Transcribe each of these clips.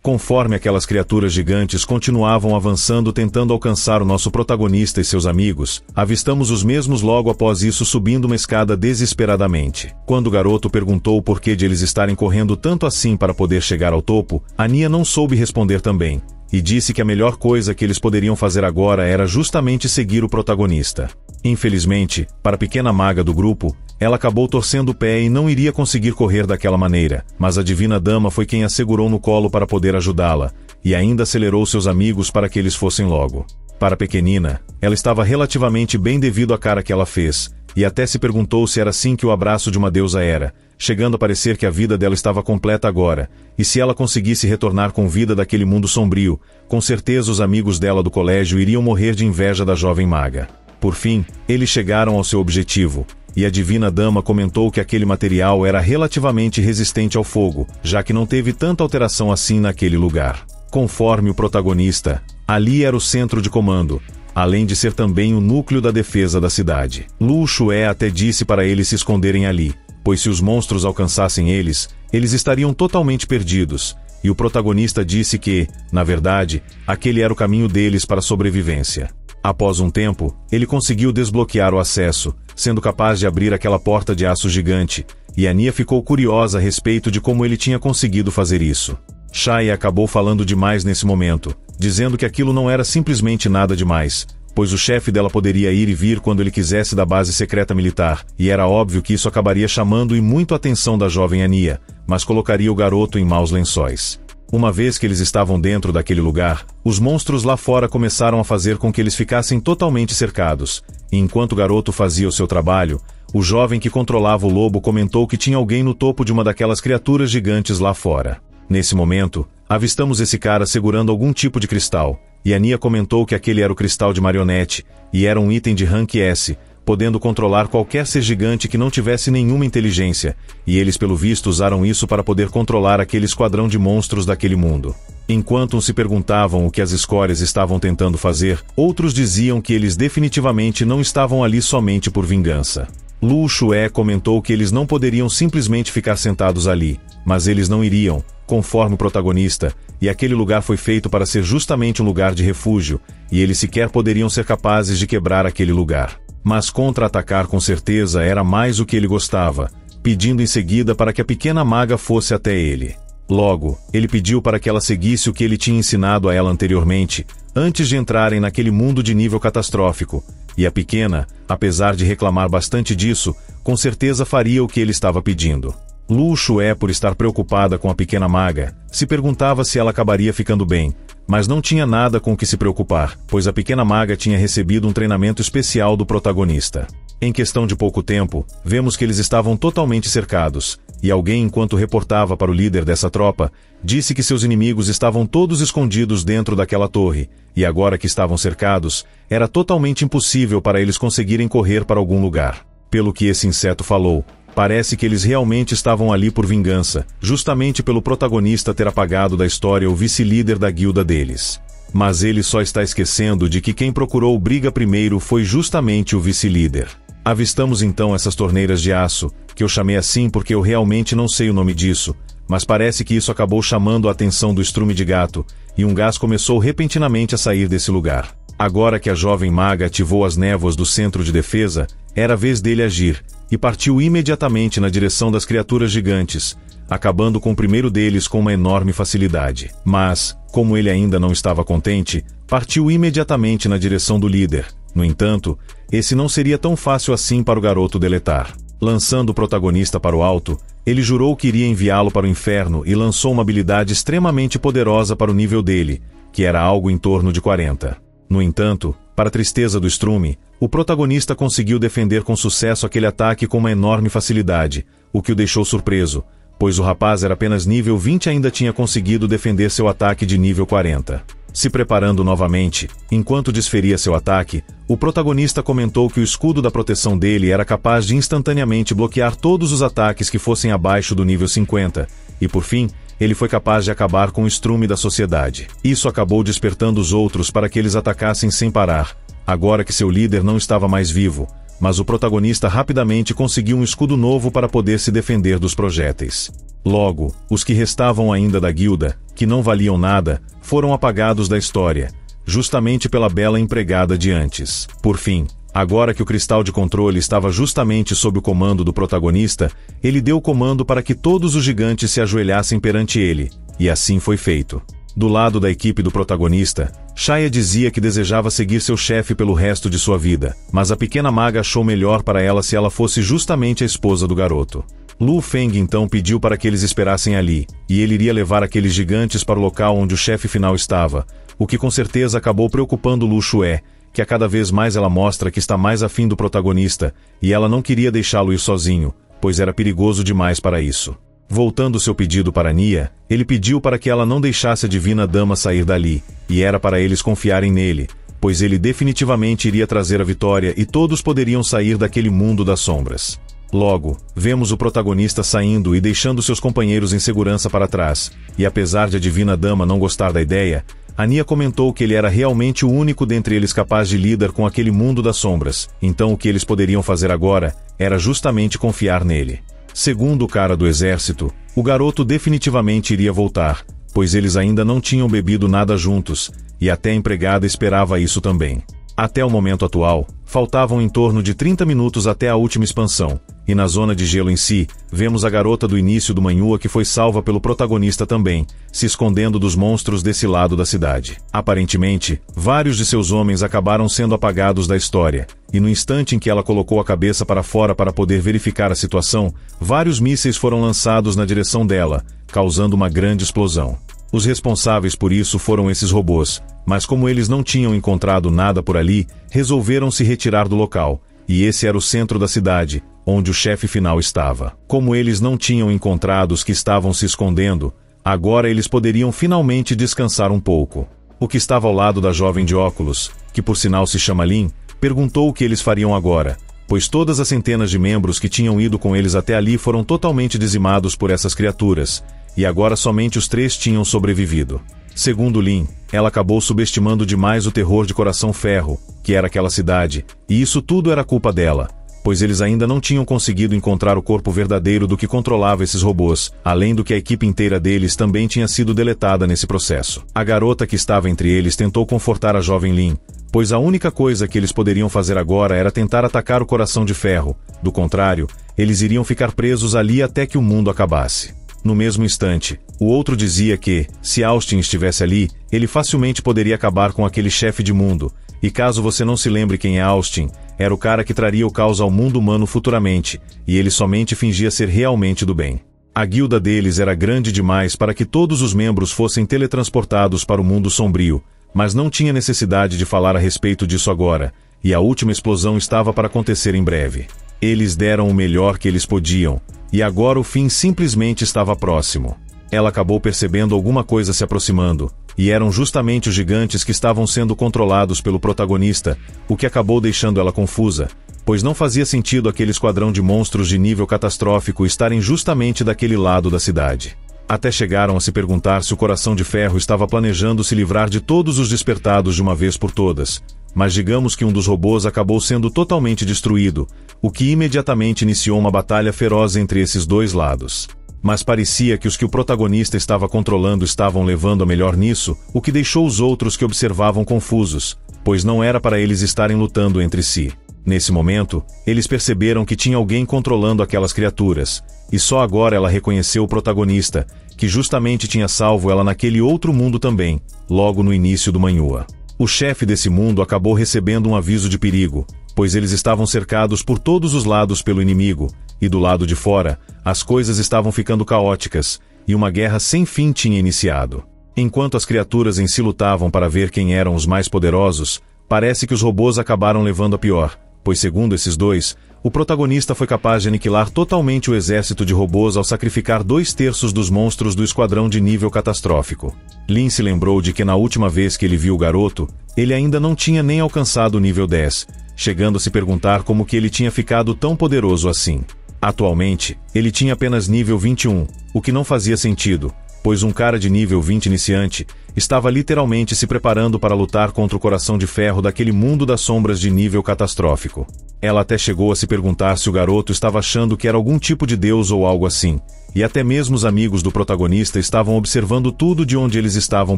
Conforme aquelas criaturas gigantes continuavam avançando tentando alcançar o nosso protagonista e seus amigos, avistamos os mesmos logo após isso subindo uma escada desesperadamente. Quando o garoto perguntou o porquê de eles estarem correndo tanto assim para poder chegar ao topo, Anya não soube responder também, e disse que a melhor coisa que eles poderiam fazer agora era justamente seguir o protagonista. Infelizmente, para a pequena maga do grupo, ela acabou torcendo o pé e não iria conseguir correr daquela maneira, mas a divina dama foi quem a segurou no colo para poder ajudá-la, e ainda acelerou seus amigos para que eles fossem logo. Para a pequenina, ela estava relativamente bem devido à cara que ela fez, e até se perguntou se era assim que o abraço de uma deusa era, chegando a parecer que a vida dela estava completa agora, e se ela conseguisse retornar com vida daquele mundo sombrio, com certeza os amigos dela do colégio iriam morrer de inveja da jovem maga. Por fim, eles chegaram ao seu objetivo, e a divina dama comentou que aquele material era relativamente resistente ao fogo, já que não teve tanta alteração assim naquele lugar. Conforme o protagonista, ali era o centro de comando, além de ser também o núcleo da defesa da cidade. Lu Xue até disse para eles se esconderem ali, pois se os monstros alcançassem eles estariam totalmente perdidos, e o protagonista disse que, na verdade, aquele era o caminho deles para a sobrevivência. Após um tempo, ele conseguiu desbloquear o acesso, sendo capaz de abrir aquela porta de aço gigante, e Anya ficou curiosa a respeito de como ele tinha conseguido fazer isso. Shai acabou falando demais nesse momento, dizendo que aquilo não era simplesmente nada demais, pois o chefe dela poderia ir e vir quando ele quisesse da base secreta militar, e era óbvio que isso acabaria chamando e muito a atenção da jovem Anya, mas colocaria o garoto em maus lençóis. Uma vez que eles estavam dentro daquele lugar, os monstros lá fora começaram a fazer com que eles ficassem totalmente cercados, e enquanto o garoto fazia o seu trabalho, o jovem que controlava o lobo comentou que tinha alguém no topo de uma daquelas criaturas gigantes lá fora. Nesse momento, avistamos esse cara segurando algum tipo de cristal, e Anya comentou que aquele era o cristal de marionete, e era um item de rank S, podendo controlar qualquer ser gigante que não tivesse nenhuma inteligência, e eles pelo visto usaram isso para poder controlar aquele esquadrão de monstros daquele mundo. Enquanto uns se perguntavam o que as escórias estavam tentando fazer, outros diziam que eles definitivamente não estavam ali somente por vingança. Lu Xue comentou que eles não poderiam simplesmente ficar sentados ali, mas eles não iriam, conforme o protagonista, e aquele lugar foi feito para ser justamente um lugar de refúgio, e eles sequer poderiam ser capazes de quebrar aquele lugar. Mas contra-atacar com certeza era mais o que ele gostava, pedindo em seguida para que a pequena maga fosse até ele. Logo, ele pediu para que ela seguisse o que ele tinha ensinado a ela anteriormente, antes de entrarem naquele mundo de nível catastrófico, e a pequena, apesar de reclamar bastante disso, com certeza faria o que ele estava pedindo. Lu Xue, por estar preocupada com a pequena maga, se perguntava se ela acabaria ficando bem, mas não tinha nada com o que se preocupar, pois a pequena maga tinha recebido um treinamento especial do protagonista. Em questão de pouco tempo, vemos que eles estavam totalmente cercados, e alguém, enquanto reportava para o líder dessa tropa, disse que seus inimigos estavam todos escondidos dentro daquela torre, e agora que estavam cercados, era totalmente impossível para eles conseguirem correr para algum lugar. Pelo que esse inseto falou, parece que eles realmente estavam ali por vingança, justamente pelo protagonista ter apagado da história o vice-líder da guilda deles. Mas ele só está esquecendo de que quem procurou briga primeiro foi justamente o vice-líder. Avistamos então essas torneiras de aço, que eu chamei assim porque eu realmente não sei o nome disso, mas parece que isso acabou chamando a atenção do estrume de gato, e um gás começou repentinamente a sair desse lugar. Agora que a jovem maga ativou as névoas do centro de defesa, era a vez dele agir, e partiu imediatamente na direção das criaturas gigantes, acabando com o primeiro deles com uma enorme facilidade. Mas, como ele ainda não estava contente, partiu imediatamente na direção do líder. No entanto, esse não seria tão fácil assim para o garoto deletar. Lançando o protagonista para o alto, ele jurou que iria enviá-lo para o inferno e lançou uma habilidade extremamente poderosa para o nível dele, que era algo em torno de 40. No entanto, para a tristeza do estrume, o protagonista conseguiu defender com sucesso aquele ataque com uma enorme facilidade, o que o deixou surpreso, pois o rapaz era apenas nível 20 e ainda tinha conseguido defender seu ataque de nível 40. Se preparando novamente, enquanto desferia seu ataque, o protagonista comentou que o escudo da proteção dele era capaz de instantaneamente bloquear todos os ataques que fossem abaixo do nível 50, e por fim, ele foi capaz de acabar com o estrume da sociedade. Isso acabou despertando os outros para que eles atacassem sem parar. Agora que seu líder não estava mais vivo, mas o protagonista rapidamente conseguiu um escudo novo para poder se defender dos projéteis. Logo, os que restavam ainda da guilda, que não valiam nada, foram apagados da história, justamente pela bela empregada de antes. Por fim, agora que o cristal de controle estava justamente sob o comando do protagonista, ele deu o comando para que todos os gigantes se ajoelhassem perante ele, e assim foi feito. Do lado da equipe do protagonista, Shaya dizia que desejava seguir seu chefe pelo resto de sua vida, mas a pequena maga achou melhor para ela se ela fosse justamente a esposa do garoto. Lu Feng então pediu para que eles esperassem ali, e ele iria levar aqueles gigantes para o local onde o chefe final estava, o que com certeza acabou preocupando Lu Xue, que a cada vez mais ela mostra que está mais afim do protagonista, e ela não queria deixá-lo ir sozinho, pois era perigoso demais para isso. Voltando seu pedido para Nia, ele pediu para que ela não deixasse a divina dama sair dali, e era para eles confiarem nele, pois ele definitivamente iria trazer a vitória e todos poderiam sair daquele mundo das sombras. Logo, vemos o protagonista saindo e deixando seus companheiros em segurança para trás, e apesar de a divina dama não gostar da ideia, Nia comentou que ele era realmente o único dentre eles capaz de lidar com aquele mundo das sombras, então o que eles poderiam fazer agora era justamente confiar nele. Segundo o cara do exército, o garoto definitivamente iria voltar, pois eles ainda não tinham bebido nada juntos, e até a empregada esperava isso também. Até o momento atual, faltavam em torno de 30 minutos até a última expansão, e na zona de gelo em si, vemos a garota do início do Manhua que foi salva pelo protagonista também, se escondendo dos monstros desse lado da cidade. Aparentemente, vários de seus homens acabaram sendo apagados da história, e no instante em que ela colocou a cabeça para fora para poder verificar a situação, vários mísseis foram lançados na direção dela, causando uma grande explosão. Os responsáveis por isso foram esses robôs, mas como eles não tinham encontrado nada por ali, resolveram se retirar do local, e esse era o centro da cidade, onde o chefe final estava. Como eles não tinham encontrado os que estavam se escondendo, agora eles poderiam finalmente descansar um pouco. O que estava ao lado da jovem de óculos, que por sinal se chama Lin, perguntou o que eles fariam agora, pois todas as centenas de membros que tinham ido com eles até ali foram totalmente dizimados por essas criaturas, e agora somente os 3 tinham sobrevivido. Segundo Lin, ela acabou subestimando demais o terror de Coração Ferro, que era aquela cidade, e isso tudo era culpa dela, pois eles ainda não tinham conseguido encontrar o corpo verdadeiro do que controlava esses robôs, além do que a equipe inteira deles também tinha sido deletada nesse processo. A garota que estava entre eles tentou confortar a jovem Lin, pois a única coisa que eles poderiam fazer agora era tentar atacar o Coração de Ferro, do contrário, eles iriam ficar presos ali até que o mundo acabasse. No mesmo instante, o outro dizia que, se Austin estivesse ali, ele facilmente poderia acabar com aquele chefe de mundo, e caso você não se lembre quem é Austin, era o cara que traria o caos ao mundo humano futuramente, e ele somente fingia ser realmente do bem. A guilda deles era grande demais para que todos os membros fossem teletransportados para o mundo sombrio, mas não tinha necessidade de falar a respeito disso agora, e a última explosão estava para acontecer em breve. Eles deram o melhor que eles podiam, e agora o fim simplesmente estava próximo. Ela acabou percebendo alguma coisa se aproximando, e eram justamente os gigantes que estavam sendo controlados pelo protagonista, o que acabou deixando ela confusa, pois não fazia sentido aquele esquadrão de monstros de nível catastrófico estarem justamente daquele lado da cidade. Até chegaram a se perguntar se o Coração de Ferro estava planejando se livrar de todos os despertados de uma vez por todas, mas digamos que um dos robôs acabou sendo totalmente destruído, o que imediatamente iniciou uma batalha feroz entre esses dois lados. Mas parecia que os que o protagonista estava controlando estavam levando a melhor nisso, o que deixou os outros que observavam confusos, pois não era para eles estarem lutando entre si. Nesse momento, eles perceberam que tinha alguém controlando aquelas criaturas, e só agora ela reconheceu o protagonista, que justamente tinha salvo ela naquele outro mundo também, logo no início do Manhua. O chefe desse mundo acabou recebendo um aviso de perigo, pois eles estavam cercados por todos os lados pelo inimigo, e do lado de fora, as coisas estavam ficando caóticas, e uma guerra sem fim tinha iniciado. Enquanto as criaturas em si lutavam para ver quem eram os mais poderosos, parece que os robôs acabaram levando a pior, pois segundo esses dois, o protagonista foi capaz de aniquilar totalmente o exército de robôs ao sacrificar 2/3 dos monstros do esquadrão de nível catastrófico. Lin se lembrou de que na última vez que ele viu o garoto, ele ainda não tinha nem alcançado o nível 10, chegando a se perguntar como que ele tinha ficado tão poderoso assim. Atualmente, ele tinha apenas nível 21, o que não fazia sentido, pois um cara de nível 20 iniciante estava literalmente se preparando para lutar contra o coração de ferro daquele mundo das sombras de nível catastrófico. Ela até chegou a se perguntar se o garoto estava achando que era algum tipo de deus ou algo assim, e até mesmo os amigos do protagonista estavam observando tudo de onde eles estavam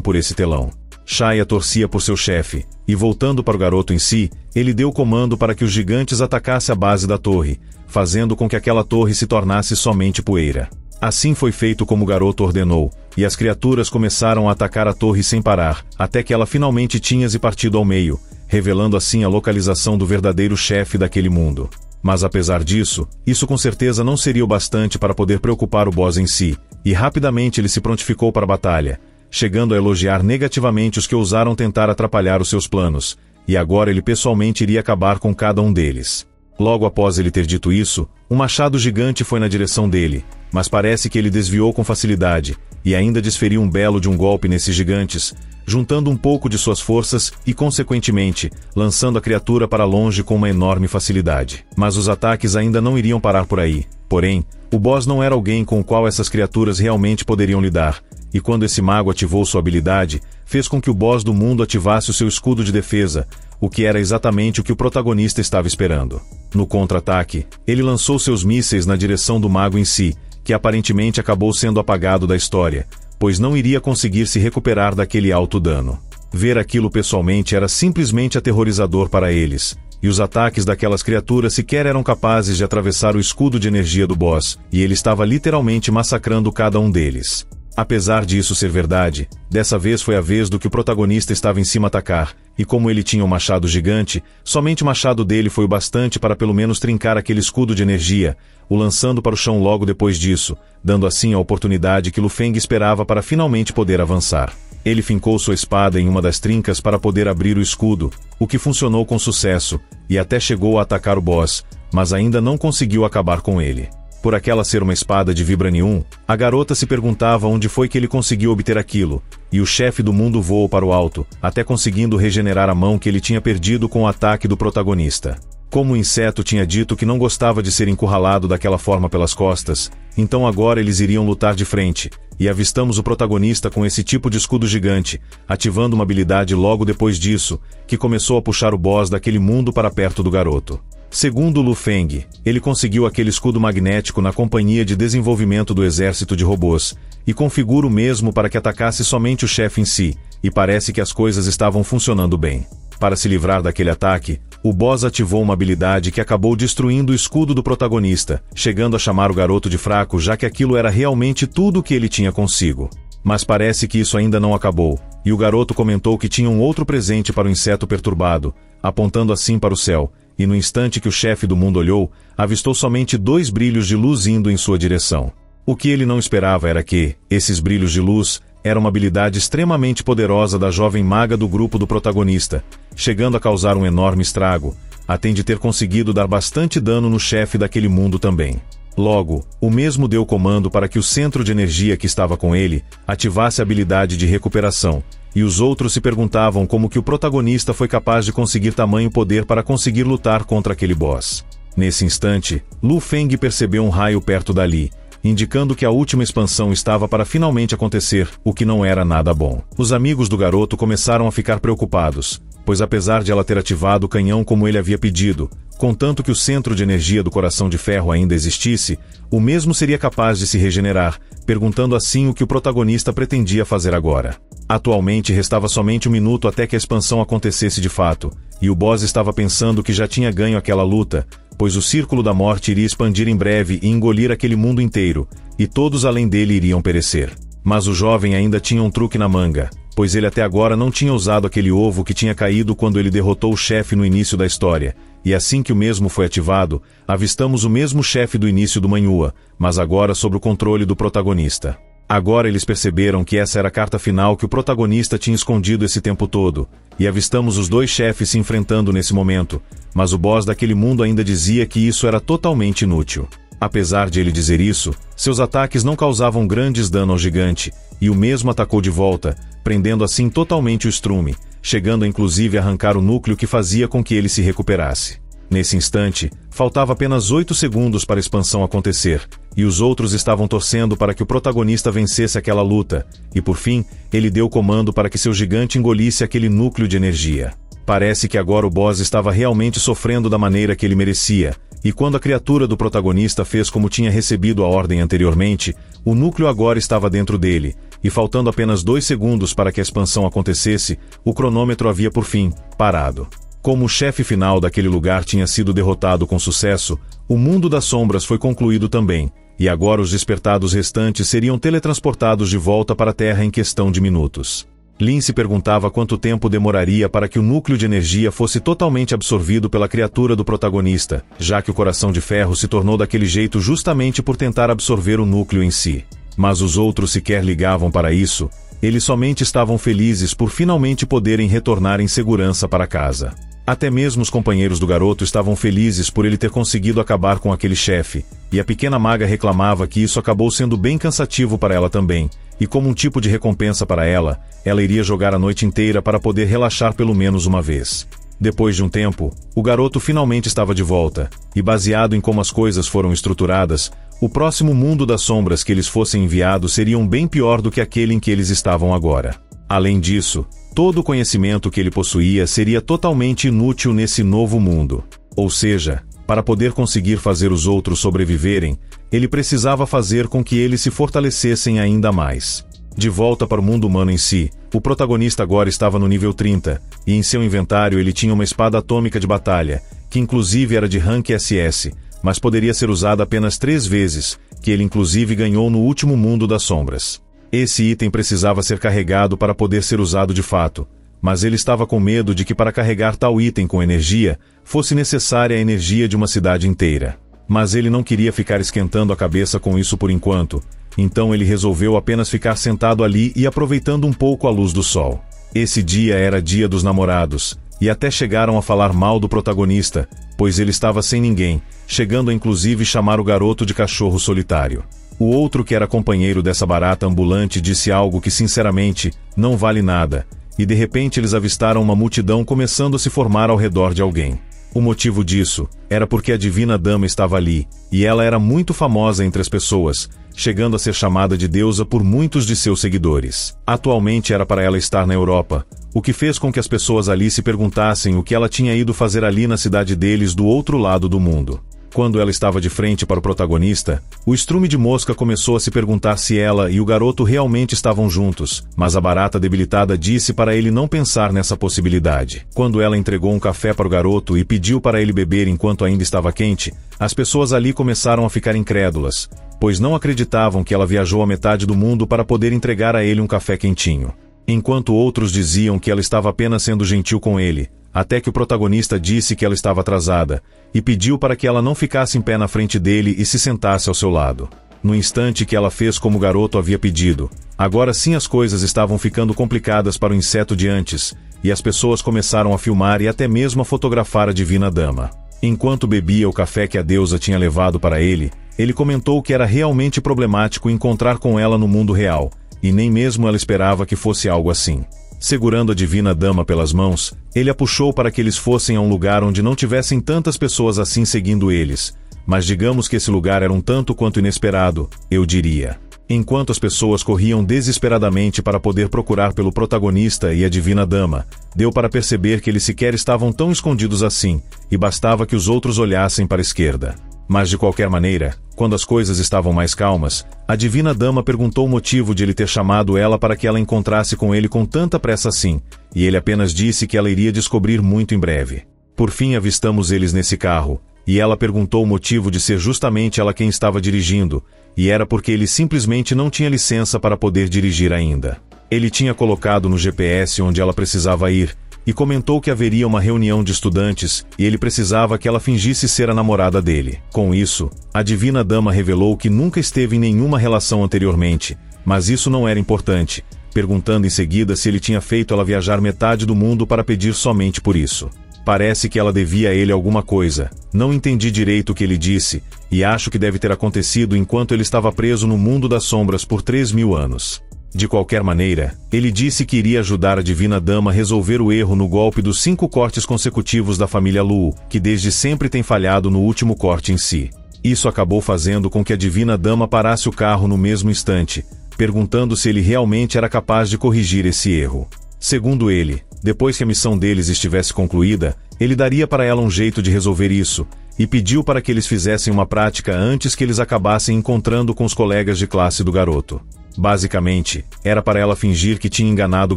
por esse telão. Shaya torcia por seu chefe, e voltando para o garoto em si, ele deu comando para que os gigantes atacassem a base da torre, fazendo com que aquela torre se tornasse somente poeira. Assim foi feito como o garoto ordenou, e as criaturas começaram a atacar a torre sem parar, até que ela finalmente tinha se partido ao meio, revelando assim a localização do verdadeiro chefe daquele mundo. Mas apesar disso, isso com certeza não seria o bastante para poder preocupar o boss em si, e rapidamente ele se prontificou para a batalha, chegando a elogiar negativamente os que ousaram tentar atrapalhar os seus planos, e agora ele pessoalmente iria acabar com cada um deles. Logo após ele ter dito isso, um machado gigante foi na direção dele, mas parece que ele desviou com facilidade, e ainda desferiu um belo de um golpe nesses gigantes, juntando um pouco de suas forças e, consequentemente, lançando a criatura para longe com uma enorme facilidade. Mas os ataques ainda não iriam parar por aí. Porém, o boss não era alguém com o qual essas criaturas realmente poderiam lidar, e quando esse mago ativou sua habilidade, fez com que o boss do mundo ativasse o seu escudo de defesa, o que era exatamente o que o protagonista estava esperando. No contra-ataque, ele lançou seus mísseis na direção do mago em si, que aparentemente acabou sendo apagado da história, pois não iria conseguir se recuperar daquele alto dano. Ver aquilo pessoalmente era simplesmente aterrorizador para eles, e os ataques daquelas criaturas sequer eram capazes de atravessar o escudo de energia do boss, e ele estava literalmente massacrando cada um deles. Apesar disso ser verdade, dessa vez foi a vez do que o protagonista estava em cima atacar, e como ele tinha um machado gigante, somente o machado dele foi o bastante para pelo menos trincar aquele escudo de energia, o lançando para o chão logo depois disso, dando assim a oportunidade que Lu Feng esperava para finalmente poder avançar. Ele fincou sua espada em uma das trincas para poder abrir o escudo, o que funcionou com sucesso, e até chegou a atacar o boss, mas ainda não conseguiu acabar com ele. Por aquela ser uma espada de Vibranium, a garota se perguntava onde foi que ele conseguiu obter aquilo, e o chefe do mundo voou para o alto, até conseguindo regenerar a mão que ele tinha perdido com o ataque do protagonista. Como o inseto tinha dito que não gostava de ser encurralado daquela forma pelas costas, então agora eles iriam lutar de frente, e avistamos o protagonista com esse tipo de escudo gigante, ativando uma habilidade logo depois disso, que começou a puxar o boss daquele mundo para perto do garoto. Segundo Lu Feng, ele conseguiu aquele escudo magnético na companhia de desenvolvimento do exército de robôs, e configura o mesmo para que atacasse somente o chefe em si, e parece que as coisas estavam funcionando bem. Para se livrar daquele ataque, o boss ativou uma habilidade que acabou destruindo o escudo do protagonista, chegando a chamar o garoto de fraco já que aquilo era realmente tudo o que ele tinha consigo. Mas parece que isso ainda não acabou, e o garoto comentou que tinha um outro presente para o inseto perturbado, apontando assim para o céu, e no instante que o chefe do mundo olhou, avistou somente 2 brilhos de luz indo em sua direção. O que ele não esperava era que, esses brilhos de luz, era uma habilidade extremamente poderosa da jovem maga do grupo do protagonista, chegando a causar um enorme estrago, até de ter conseguido dar bastante dano no chefe daquele mundo também. Logo, o mesmo deu comando para que o centro de energia que estava com ele ativasse a habilidade de recuperação, e os outros se perguntavam como que o protagonista foi capaz de conseguir tamanho poder para conseguir lutar contra aquele boss. Nesse instante, Lu Feng percebeu um raio perto dali, indicando que a última expansão estava para finalmente acontecer, o que não era nada bom. Os amigos do garoto começaram a ficar preocupados, pois apesar de ela ter ativado o canhão como ele havia pedido, contanto que o centro de energia do coração de ferro ainda existisse, o mesmo seria capaz de se regenerar, perguntando assim o que o protagonista pretendia fazer agora. Atualmente restava somente 1 minuto até que a expansão acontecesse de fato, e o boss estava pensando que já tinha ganho aquela luta, pois o Círculo da Morte iria expandir em breve e engolir aquele mundo inteiro, e todos além dele iriam perecer. Mas o jovem ainda tinha um truque na manga, pois ele até agora não tinha usado aquele ovo que tinha caído quando ele derrotou o chefe no início da história, e assim que o mesmo foi ativado, avistamos o mesmo chefe do início do Manhua, mas agora sob o controle do protagonista. Agora eles perceberam que essa era a carta final que o protagonista tinha escondido esse tempo todo, e avistamos os 2 chefes se enfrentando nesse momento, mas o boss daquele mundo ainda dizia que isso era totalmente inútil. Apesar de ele dizer isso, seus ataques não causavam grandes danos ao gigante, e o mesmo atacou de volta, prendendo assim totalmente o estrume, chegando a inclusive arrancar o núcleo que fazia com que ele se recuperasse. Nesse instante, faltava apenas 8 segundos para a expansão acontecer, e os outros estavam torcendo para que o protagonista vencesse aquela luta, e por fim, ele deu comando para que seu gigante engolisse aquele núcleo de energia. Parece que agora o boss estava realmente sofrendo da maneira que ele merecia, e quando a criatura do protagonista fez como tinha recebido a ordem anteriormente, o núcleo agora estava dentro dele, e faltando apenas 2 segundos para que a expansão acontecesse, o cronômetro havia por fim parado. Como o chefe final daquele lugar tinha sido derrotado com sucesso, o mundo das sombras foi concluído também, e agora os despertados restantes seriam teletransportados de volta para a Terra em questão de minutos. Lin se perguntava quanto tempo demoraria para que o núcleo de energia fosse totalmente absorvido pela criatura do protagonista, já que o coração de ferro se tornou daquele jeito justamente por tentar absorver o núcleo em si. Mas os outros sequer ligavam para isso, eles somente estavam felizes por finalmente poderem retornar em segurança para casa. Até mesmo os companheiros do garoto estavam felizes por ele ter conseguido acabar com aquele chefe, e a pequena maga reclamava que isso acabou sendo bem cansativo para ela também, e como um tipo de recompensa para ela, ela iria jogar a noite inteira para poder relaxar pelo menos uma vez. Depois de um tempo, o garoto finalmente estava de volta, e baseado em como as coisas foram estruturadas, o próximo mundo das sombras que eles fossem enviados seria bem pior do que aquele em que eles estavam agora. Além disso, todo o conhecimento que ele possuía seria totalmente inútil nesse novo mundo. Ou seja, para poder conseguir fazer os outros sobreviverem, ele precisava fazer com que eles se fortalecessem ainda mais. De volta para o mundo humano em si, o protagonista agora estava no nível 30, e em seu inventário ele tinha uma espada atômica de batalha, que inclusive era de rank SS, mas poderia ser usada apenas 3 vezes, que ele inclusive ganhou no último mundo das sombras. Esse item precisava ser carregado para poder ser usado de fato, mas ele estava com medo de que para carregar tal item com energia, fosse necessária a energia de uma cidade inteira. Mas ele não queria ficar esquentando a cabeça com isso por enquanto, então ele resolveu apenas ficar sentado ali e aproveitando um pouco a luz do sol. Esse dia era dia dos namorados, e até chegaram a falar mal do protagonista, pois ele estava sem ninguém, chegando a inclusive chamar o garoto de cachorro solitário. O outro que era companheiro dessa barata ambulante disse algo que sinceramente não vale nada, e de repente eles avistaram uma multidão começando a se formar ao redor de alguém. O motivo disso era porque a Divina Dama estava ali, e ela era muito famosa entre as pessoas, chegando a ser chamada de deusa por muitos de seus seguidores. Atualmente era para ela estar na Europa, o que fez com que as pessoas ali se perguntassem o que ela tinha ido fazer ali na cidade deles do outro lado do mundo. Quando ela estava de frente para o protagonista, o estrume de mosca começou a se perguntar se ela e o garoto realmente estavam juntos, mas a barata debilitada disse para ele não pensar nessa possibilidade. Quando ela entregou um café para o garoto e pediu para ele beber enquanto ainda estava quente, as pessoas ali começaram a ficar incrédulas, pois não acreditavam que ela viajou a metade do mundo para poder entregar a ele um café quentinho. Enquanto outros diziam que ela estava apenas sendo gentil com ele, até que o protagonista disse que ela estava atrasada, e pediu para que ela não ficasse em pé na frente dele e se sentasse ao seu lado. No instante que ela fez como o garoto havia pedido, agora sim as coisas estavam ficando complicadas para o inseto de antes, e as pessoas começaram a filmar e até mesmo a fotografar a Divina Dama. Enquanto bebia o café que a deusa tinha levado para ele, ele comentou que era realmente problemático encontrar com ela no mundo real, e nem mesmo ela esperava que fosse algo assim. Segurando a Divina Dama pelas mãos, ele a puxou para que eles fossem a um lugar onde não tivessem tantas pessoas assim seguindo eles, mas digamos que esse lugar era um tanto quanto inesperado, eu diria. Enquanto as pessoas corriam desesperadamente para poder procurar pelo protagonista e a Divina Dama, deu para perceber que eles sequer estavam tão escondidos assim, e bastava que os outros olhassem para a esquerda. Mas de qualquer maneira, quando as coisas estavam mais calmas, a Divina Dama perguntou o motivo de ele ter chamado ela para que ela encontrasse com ele com tanta pressa assim, e ele apenas disse que ela iria descobrir muito em breve. Por fim avistamos eles nesse carro, e ela perguntou o motivo de ser justamente ela quem estava dirigindo, e era porque ele simplesmente não tinha licença para poder dirigir ainda. Ele tinha colocado no GPS onde ela precisava ir, e comentou que haveria uma reunião de estudantes, e ele precisava que ela fingisse ser a namorada dele. Com isso, a Divina Dama revelou que nunca esteve em nenhuma relação anteriormente, mas isso não era importante, perguntando em seguida se ele tinha feito ela viajar metade do mundo para pedir somente por isso. Parece que ela devia a ele alguma coisa, não entendi direito o que ele disse, e acho que deve ter acontecido enquanto ele estava preso no mundo das sombras por 3.000 anos. De qualquer maneira, ele disse que iria ajudar a Divina Dama a resolver o erro no golpe dos 5 cortes consecutivos da família Lu, que desde sempre tem falhado no último corte em si. Isso acabou fazendo com que a divina dama parasse o carro no mesmo instante, perguntando se ele realmente era capaz de corrigir esse erro. Segundo ele, depois que a missão deles estivesse concluída, ele daria para ela um jeito de resolver isso, e pediu para que eles fizessem uma prática antes que eles acabassem encontrando com os colegas de classe do garoto. Basicamente, era para ela fingir que tinha enganado o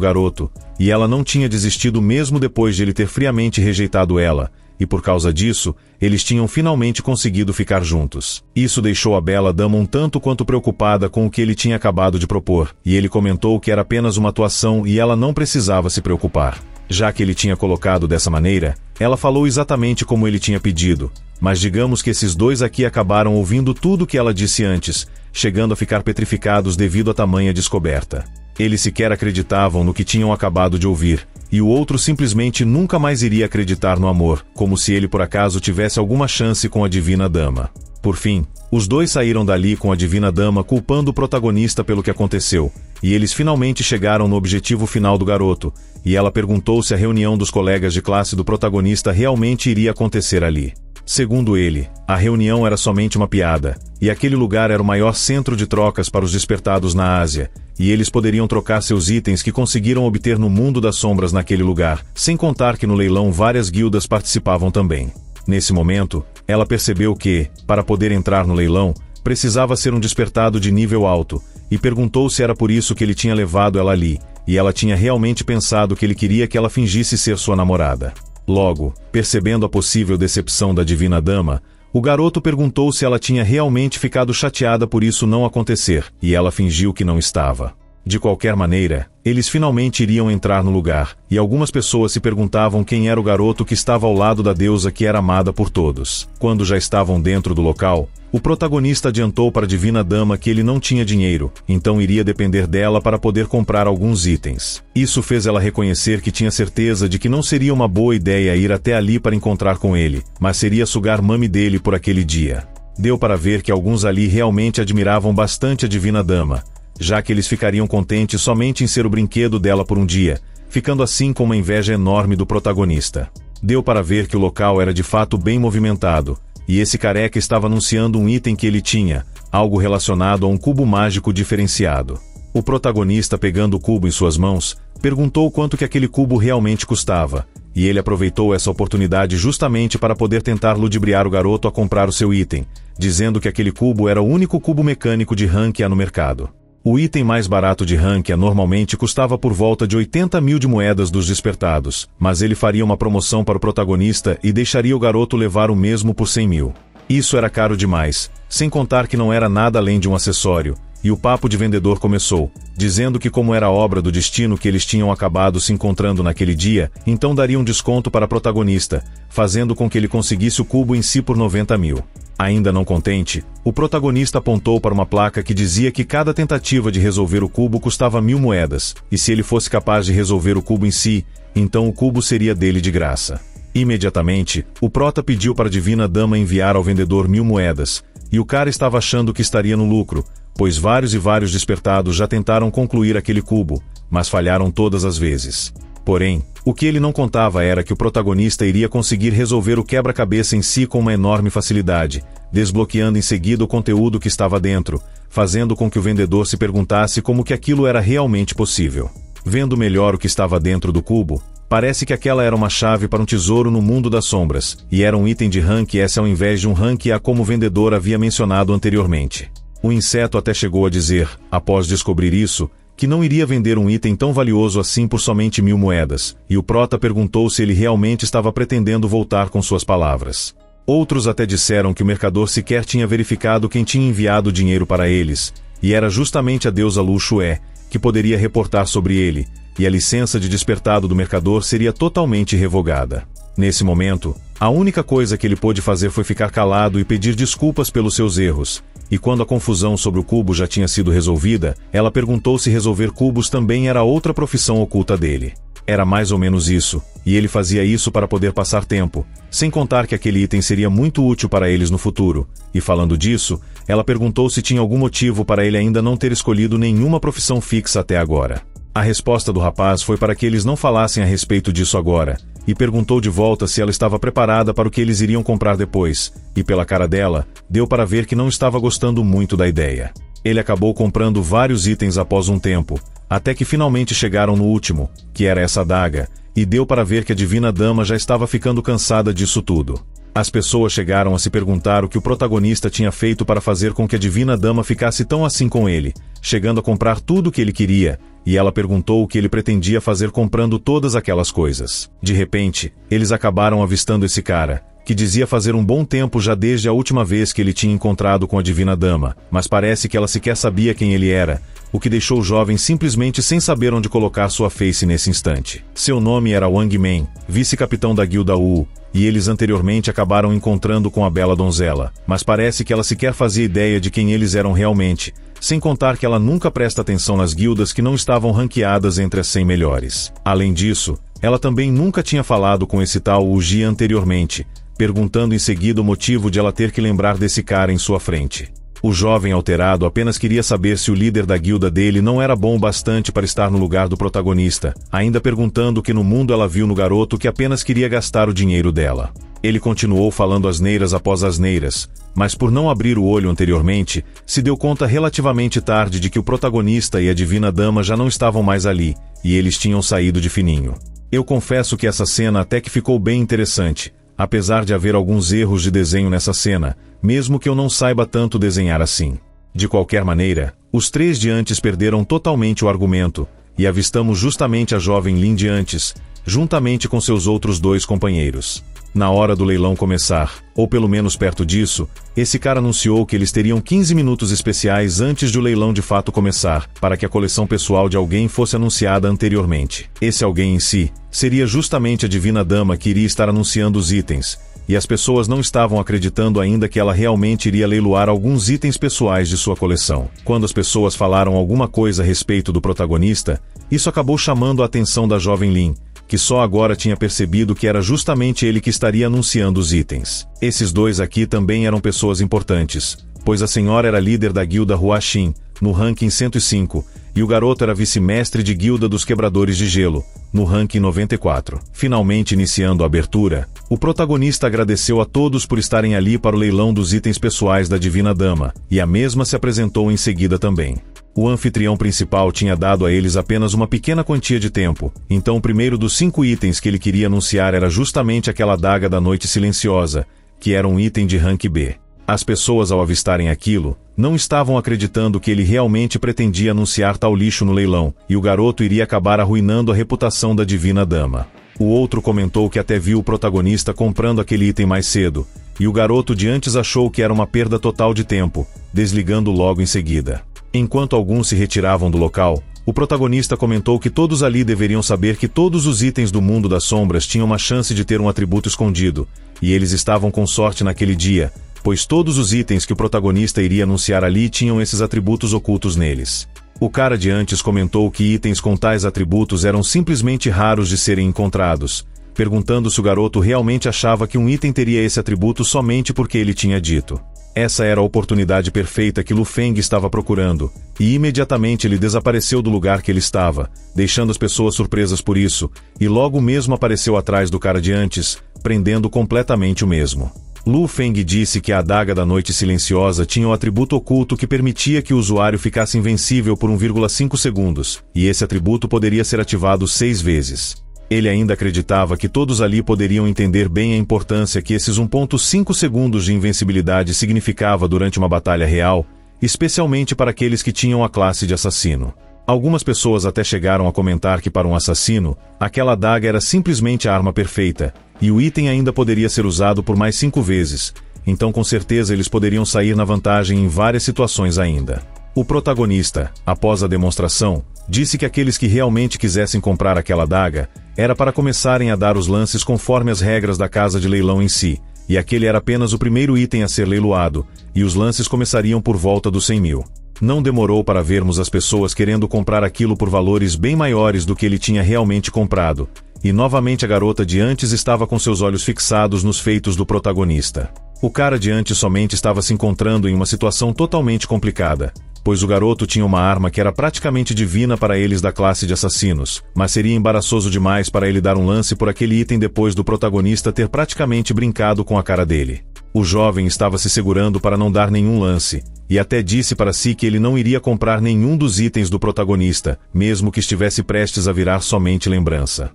garoto, e ela não tinha desistido mesmo depois de ele ter friamente rejeitado ela, e por causa disso, eles tinham finalmente conseguido ficar juntos. Isso deixou a bela dama um tanto quanto preocupada com o que ele tinha acabado de propor, e ele comentou que era apenas uma atuação e ela não precisava se preocupar. Já que ele tinha colocado dessa maneira, ela falou exatamente como ele tinha pedido, mas digamos que esses dois aqui acabaram ouvindo tudo o que ela disse antes, chegando a ficar petrificados devido a tamanha descoberta. Eles sequer acreditavam no que tinham acabado de ouvir, e o outro simplesmente nunca mais iria acreditar no amor, como se ele por acaso tivesse alguma chance com a divina dama. Por fim, os dois saíram dali com a divina dama culpando o protagonista pelo que aconteceu, e eles finalmente chegaram no objetivo final do garoto, e ela perguntou se a reunião dos colegas de classe do protagonista realmente iria acontecer ali. Segundo ele, a reunião era somente uma piada, e aquele lugar era o maior centro de trocas para os despertados na Ásia, e eles poderiam trocar seus itens que conseguiram obter no mundo das sombras naquele lugar, sem contar que no leilão várias guildas participavam também. Nesse momento, ela percebeu que, para poder entrar no leilão, precisava ser um despertado de nível alto, e perguntou se era por isso que ele tinha levado ela ali, e ela tinha realmente pensado que ele queria que ela fingisse ser sua namorada. Logo, percebendo a possível decepção da divina dama, o garoto perguntou se ela tinha realmente ficado chateada por isso não acontecer, e ela fingiu que não estava. De qualquer maneira, eles finalmente iriam entrar no lugar, e algumas pessoas se perguntavam quem era o garoto que estava ao lado da deusa que era amada por todos. Quando já estavam dentro do local, o protagonista adiantou para a divina dama que ele não tinha dinheiro, então iria depender dela para poder comprar alguns itens. Isso fez ela reconhecer que tinha certeza de que não seria uma boa ideia ir até ali para encontrar com ele, mas seria sugar mame dele por aquele dia. Deu para ver que alguns ali realmente admiravam bastante a divina dama, já que eles ficariam contentes somente em ser o brinquedo dela por um dia, ficando assim com uma inveja enorme do protagonista. Deu para ver que o local era de fato bem movimentado, e esse careca estava anunciando um item que ele tinha, algo relacionado a um cubo mágico diferenciado. O protagonista, pegando o cubo em suas mãos, perguntou quanto que aquele cubo realmente custava, e ele aproveitou essa oportunidade justamente para poder tentar ludibriar o garoto a comprar o seu item, dizendo que aquele cubo era o único cubo mecânico de Rankia no mercado. O item mais barato de Rankia normalmente custava por volta de 80 mil de moedas dos despertados, mas ele faria uma promoção para o protagonista e deixaria o garoto levar o mesmo por 100 mil. Isso era caro demais, sem contar que não era nada além de um acessório, e o papo de vendedor começou, dizendo que como era obra do destino que eles tinham acabado se encontrando naquele dia, então daria um desconto para o protagonista, fazendo com que ele conseguisse o cubo em si por 90 mil. Ainda não contente, o protagonista apontou para uma placa que dizia que cada tentativa de resolver o cubo custava 1000 moedas, e se ele fosse capaz de resolver o cubo em si, então o cubo seria dele de graça. Imediatamente, o prota pediu para a divina dama enviar ao vendedor 1000 moedas, e o cara estava achando que estaria no lucro, pois vários e vários despertados já tentaram concluir aquele cubo, mas falharam todas as vezes. Porém, o que ele não contava era que o protagonista iria conseguir resolver o quebra-cabeça em si com uma enorme facilidade, desbloqueando em seguida o conteúdo que estava dentro, fazendo com que o vendedor se perguntasse como que aquilo era realmente possível. Vendo melhor o que estava dentro do cubo, parece que aquela era uma chave para um tesouro no mundo das sombras, e era um item de rank S ao invés de um rank A como o vendedor havia mencionado anteriormente. O inseto até chegou a dizer, após descobrir isso, que não iria vender um item tão valioso assim por somente 1000 moedas, e o prota perguntou se ele realmente estava pretendendo voltar com suas palavras. Outros até disseram que o mercador sequer tinha verificado quem tinha enviado o dinheiro para eles, e era justamente a deusa Lu Xue, que poderia reportar sobre ele, e a licença de despertado do mercador seria totalmente revogada. Nesse momento, a única coisa que ele pôde fazer foi ficar calado e pedir desculpas pelos seus erros, e quando a confusão sobre o cubo já tinha sido resolvida, ela perguntou se resolver cubos também era outra profissão oculta dele. Era mais ou menos isso, e ele fazia isso para poder passar tempo, sem contar que aquele item seria muito útil para eles no futuro, e falando disso, ela perguntou se tinha algum motivo para ele ainda não ter escolhido nenhuma profissão fixa até agora. A resposta do rapaz foi para que eles não falassem a respeito disso agora, e perguntou de volta se ela estava preparada para o que eles iriam comprar depois, e pela cara dela, deu para ver que não estava gostando muito da ideia. Ele acabou comprando vários itens após um tempo, até que finalmente chegaram no último, que era essa adaga, e deu para ver que a divina dama já estava ficando cansada disso tudo. As pessoas chegaram a se perguntar o que o protagonista tinha feito para fazer com que a divina dama ficasse tão assim com ele, chegando a comprar tudo o que ele queria, e ela perguntou o que ele pretendia fazer comprando todas aquelas coisas. De repente, eles acabaram avistando esse cara, que dizia fazer um bom tempo já desde a última vez que ele tinha encontrado com a divina dama, mas parece que ela sequer sabia quem ele era, o que deixou o jovem simplesmente sem saber onde colocar sua face nesse instante. Seu nome era Wang Men, vice-capitão da guilda Wu, e eles anteriormente acabaram encontrando com a bela donzela, mas parece que ela sequer fazia ideia de quem eles eram realmente, sem contar que ela nunca presta atenção nas guildas que não estavam ranqueadas entre as 100 melhores. Além disso, ela também nunca tinha falado com esse tal Wu Ji anteriormente, perguntando em seguida o motivo de ela ter que lembrar desse cara em sua frente. O jovem alterado apenas queria saber se o líder da guilda dele não era bom o bastante para estar no lugar do protagonista, ainda perguntando o que no mundo ela viu no garoto que apenas queria gastar o dinheiro dela. Ele continuou falando asneiras após asneiras, mas por não abrir o olho anteriormente, se deu conta relativamente tarde de que o protagonista e a divina dama já não estavam mais ali, e eles tinham saído de fininho. Eu confesso que essa cena até que ficou bem interessante, apesar de haver alguns erros de desenho nessa cena, mesmo que eu não saiba tanto desenhar assim. De qualquer maneira, os três de antes perderam totalmente o argumento, e avistamos justamente a jovem Lin de antes, juntamente com seus outros dois companheiros. Na hora do leilão começar, ou pelo menos perto disso, esse cara anunciou que eles teriam 15 minutos especiais antes de o leilão de fato começar, para que a coleção pessoal de alguém fosse anunciada anteriormente. Esse alguém em si, seria justamente a divina dama que iria estar anunciando os itens, e as pessoas não estavam acreditando ainda que ela realmente iria leiloar alguns itens pessoais de sua coleção. Quando as pessoas falaram alguma coisa a respeito do protagonista, isso acabou chamando a atenção da jovem Lin, que só agora tinha percebido que era justamente ele que estaria anunciando os itens. Esses dois aqui também eram pessoas importantes, pois a senhora era líder da guilda Huaxin, no ranking 105, e o garoto era vice-mestre de guilda dos quebradores de gelo, no ranking 94. Finalmente iniciando a abertura, o protagonista agradeceu a todos por estarem ali para o leilão dos itens pessoais da divina dama, e a mesma se apresentou em seguida também. O anfitrião principal tinha dado a eles apenas uma pequena quantia de tempo, então o primeiro dos 5 itens que ele queria anunciar era justamente aquela adaga da noite silenciosa, que era um item de rank B. As pessoas ao avistarem aquilo, não estavam acreditando que ele realmente pretendia anunciar tal lixo no leilão, e o garoto iria acabar arruinando a reputação da divina dama. O outro comentou que até viu o protagonista comprando aquele item mais cedo, e o garoto de antes achou que era uma perda total de tempo, desligando logo em seguida. Enquanto alguns se retiravam do local, o protagonista comentou que todos ali deveriam saber que todos os itens do mundo das sombras tinham uma chance de ter um atributo escondido, e eles estavam com sorte naquele dia, pois todos os itens que o protagonista iria anunciar ali tinham esses atributos ocultos neles. O cara de antes comentou que itens com tais atributos eram simplesmente raros de serem encontrados, perguntando se o garoto realmente achava que um item teria esse atributo somente porque ele tinha dito. Essa era a oportunidade perfeita que Lu Feng estava procurando, e imediatamente ele desapareceu do lugar que ele estava, deixando as pessoas surpresas por isso, e logo mesmo apareceu atrás do cara de antes, prendendo completamente o mesmo. Lu Feng disse que a adaga da noite silenciosa tinha um atributo oculto que permitia que o usuário ficasse invencível por 1,5 segundos, e esse atributo poderia ser ativado 6 vezes. Ele ainda acreditava que todos ali poderiam entender bem a importância que esses 1,5 segundos de invencibilidade significava durante uma batalha real, especialmente para aqueles que tinham a classe de assassino. Algumas pessoas até chegaram a comentar que para um assassino, aquela adaga era simplesmente a arma perfeita, e o item ainda poderia ser usado por mais 5 vezes, então com certeza eles poderiam sair na vantagem em várias situações ainda. O protagonista, após a demonstração, disse que aqueles que realmente quisessem comprar aquela adaga, era para começarem a dar os lances conforme as regras da casa de leilão em si, e aquele era apenas o primeiro item a ser leiloado, e os lances começariam por volta dos 100 mil. Não demorou para vermos as pessoas querendo comprar aquilo por valores bem maiores do que ele tinha realmente comprado, e novamente a garota de antes estava com seus olhos fixados nos feitos do protagonista. O cara adiante somente estava se encontrando em uma situação totalmente complicada, pois o garoto tinha uma arma que era praticamente divina para eles da classe de assassinos, mas seria embaraçoso demais para ele dar um lance por aquele item depois do protagonista ter praticamente brincado com a cara dele. O jovem estava se segurando para não dar nenhum lance, e até disse para si que ele não iria comprar nenhum dos itens do protagonista, mesmo que estivesse prestes a virar somente lembrança.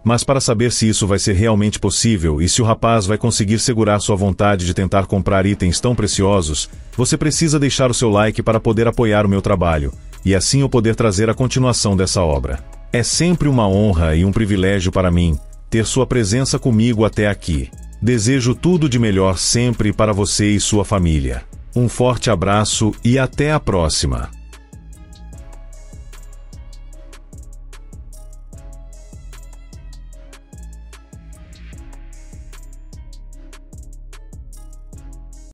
Mas para saber se isso vai ser realmente possível e se o rapaz vai conseguir segurar sua vontade de tentar comprar itens tão preciosos, você precisa deixar o seu like para poder apoiar o meu trabalho, e assim eu poder trazer a continuação dessa obra. É sempre uma honra e um privilégio para mim ter sua presença comigo até aqui. Desejo tudo de melhor sempre para você e sua família. Um forte abraço e até a próxima!